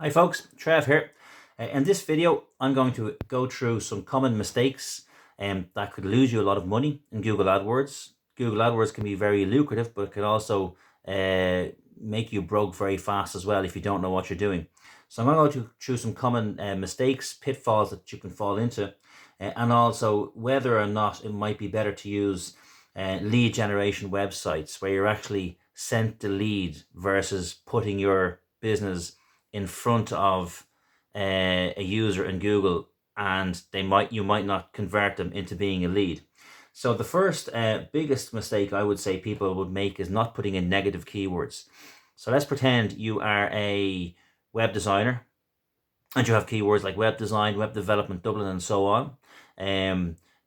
Hi folks, Trev here. In this video, I'm going to go through some common mistakes that could lose you a lot of money in Google AdWords. Google AdWords can be very lucrative, but it can also make you broke very fast as well if you don't know what you're doing. So I'm going to go through some common mistakes, pitfalls that you can fall into, and also whether or not it might be better to use lead generation websites where you're actually sent the lead versus putting your business in front of a user in Google, and you might not convert them into being a lead. So the first biggest mistake I would say people would make is not putting in negative keywords. So let's pretend you are a web designer and you have keywords like web design, web development, Dublin, and so on.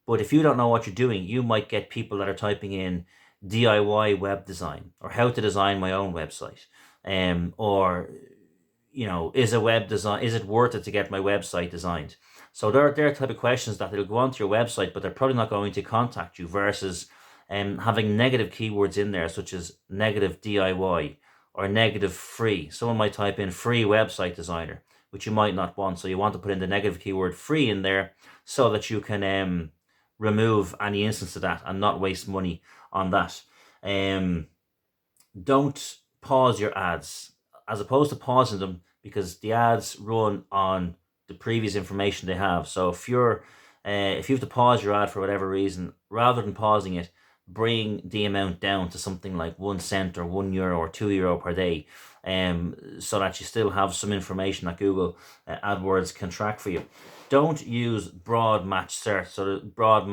But if you don't know what you're doing, you might get people that are typing in DIY web design or how to design my own website, or is it worth it to get my website designed? So there are type of questions that they'll go onto your website, but they're probably not going to contact you, versus having negative keywords in there, such as negative DIY or negative free. Someone might type in free website designer, which you might not want. So you want to put in the negative keyword free in there so that you can remove any instance of that and not waste money on that. Don't pause your ads. As opposed to pausing them, because the ads run on the previous information they have. So if you have to pause your ad for whatever reason, rather than pausing it, bring the amount down to something like 1 cent or €1 or €2 per day, so that you still have some information that Google AdWords can track for you. Don't use broad match search. So broad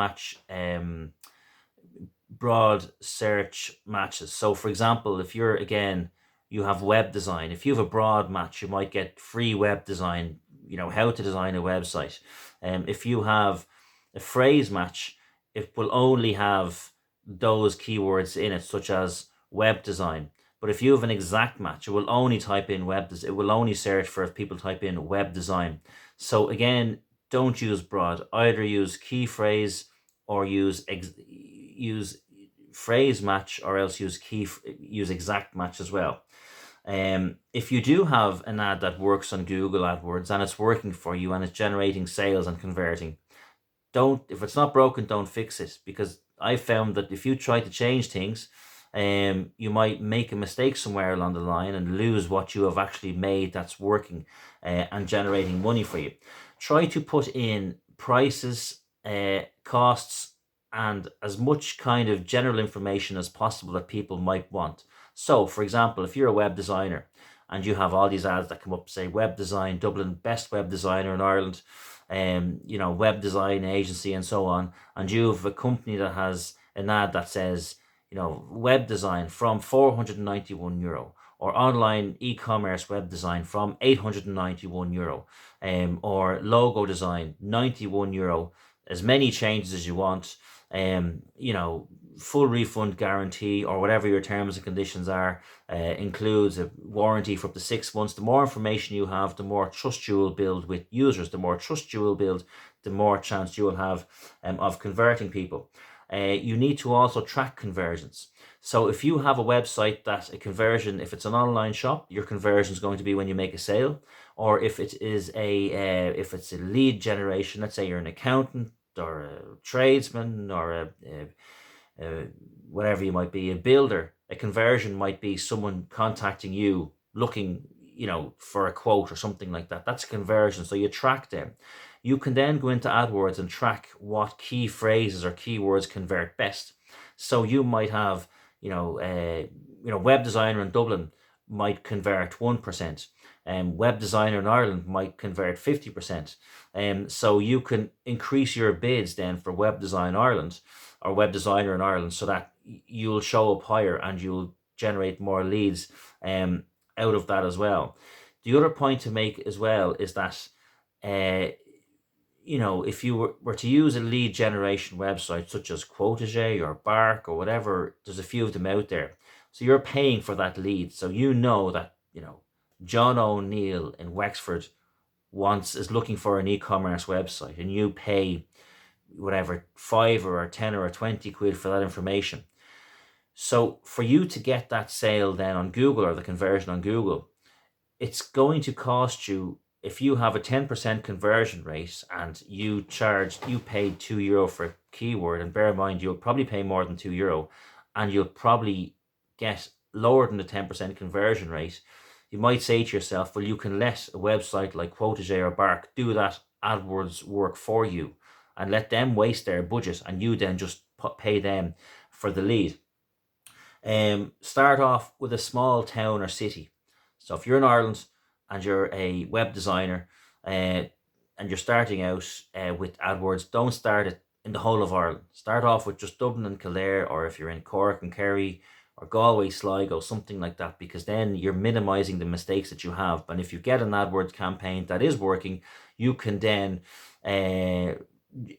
search matches. So for example, if you have web design. If you have a broad match, you might get free web design, how to design a website. If you have a phrase match, it will only have those keywords in it, such as web design. But if you have an exact match, it will only type in it will only search for if people type in web design. So again, don't use broad. Either use key phrase or use phrase match, or else use exact match as well. If you do have an ad that works on Google AdWords and it's working for you and it's generating sales and converting, if it's not broken, don't fix it, because I found that if you try to change things, you might make a mistake somewhere along the line and lose what you have actually made that's working and generating money for you. Try to put in prices, costs, and as much kind of general information as possible that people might want. So for example, if you're a web designer and you have all these ads that come up, say web design Dublin, best web designer in Ireland, web design agency and so on, and you have a company that has an ad that says, web design from €491, or online e-commerce web design from €891, or logo design €91, as many changes as you want, full refund guarantee, or whatever your terms and conditions are, includes a warranty for up to 6 months. The more information you have, the more trust you will build with users. The more trust you will build, the more chance you will have of converting people. You need to also track conversions. So if you have a website that if it's an online shop, your conversion is going to be when you make a sale. Or if it is if it's a lead generation, let's say you're an accountant or a tradesman or whatever you might be, a builder, a conversion might be someone contacting you looking for a quote or something like that. That's a conversion. So you track them. You can then go into AdWords and track what key phrases or keywords convert best. So you might have web designer in Dublin might convert 1%, and web designer in Ireland might convert 50%. So you can increase your bids then for web design Ireland or web designer in Ireland, so that you'll show up higher and you'll generate more leads out of that as well. The other point to make as well is that if you were to use a lead generation website such as Quotage or Bark or whatever, there's a few of them out there. So you're paying for that lead. So that John O'Neill in Wexford is looking for an e-commerce website, and you pay whatever 5 or 10 or 20 quid for that information. So for you to get that sale then on Google, or the conversion on Google, it's going to cost you, if you have a 10% conversion rate and you paid €2 for a keyword, and bear in mind you'll probably pay more than €2, and you'll probably get lower than the 10% conversion rate. You might say to yourself, well, you can let a website like Quotage or Bark do that AdWords work for you and let them waste their budget, and you then just pay them for the lead. Start off with a small town or city. So if you're in Ireland and you're a web designer, and you're starting out with AdWords, don't start it in the whole of Ireland. Start off with just Dublin and Kildare, or if you're in Cork and Kerry, or Galway, Sligo, something like that, because then you're minimizing the mistakes that you have. And if you get an AdWords campaign that is working, you can then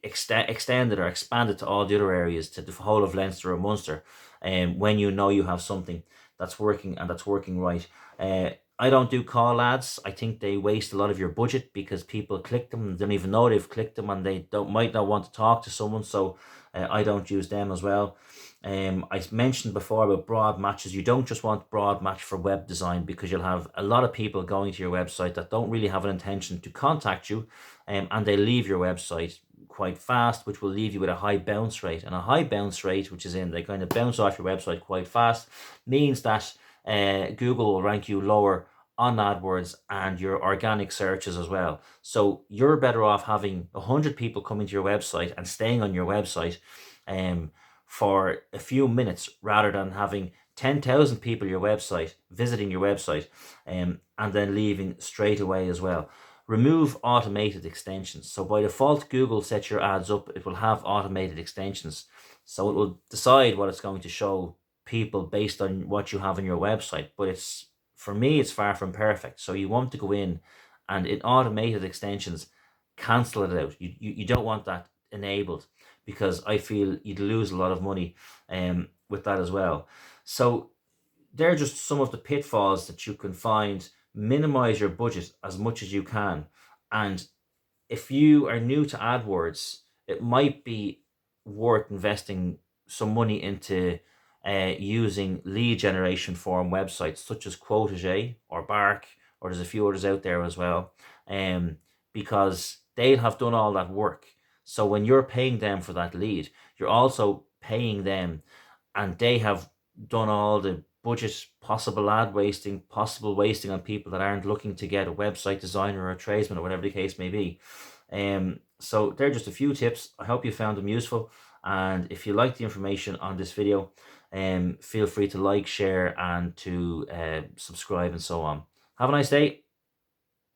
extend it or expand it to all the other areas, to the whole of Leinster or Munster, when you know you have something that's working and that's working right. I don't do call ads. I think they waste a lot of your budget, because people click them and don't even know they've clicked them, and they might not want to talk to someone. So I don't use them as well. I mentioned before about broad matches. You don't just want broad match for web design, because you'll have a lot of people going to your website that don't really have an intention to contact you, and they leave your website quite fast, which will leave you with a high bounce rate. And a high bounce rate, which is in they kind of bounce off your website quite fast, means that Google will rank you lower on AdWords and your organic searches as well. So you're better off having 100 people coming to your website and staying on your website for a few minutes, rather than having 10,000 people your website visiting your website and then leaving straight away as well. Remove automated extensions. So by default, Google sets your ads up, it will have automated extensions. So it will decide what it's going to show people based on what you have on your website. But for me, it's far from perfect. So you want to go in and in automated extensions, cancel it out. You don't want that enabled, because I feel you'd lose a lot of money with that as well. So they're just some of the pitfalls that you can find. Minimize your budget as much as you can. And if you are new to AdWords, it might be worth investing some money into using lead generation form websites such as Quotage or Bark, or there's a few others out there as well, because they'll have done all that work. So when you're paying them for that lead, you're also paying them, and they have done all the budget, possible wasting on people that aren't looking to get a website designer or a tradesman or whatever the case may be. So they're just a few tips. I hope you found them useful. And if you like the information on this video, feel free to like, share, and to subscribe and so on. Have a nice day.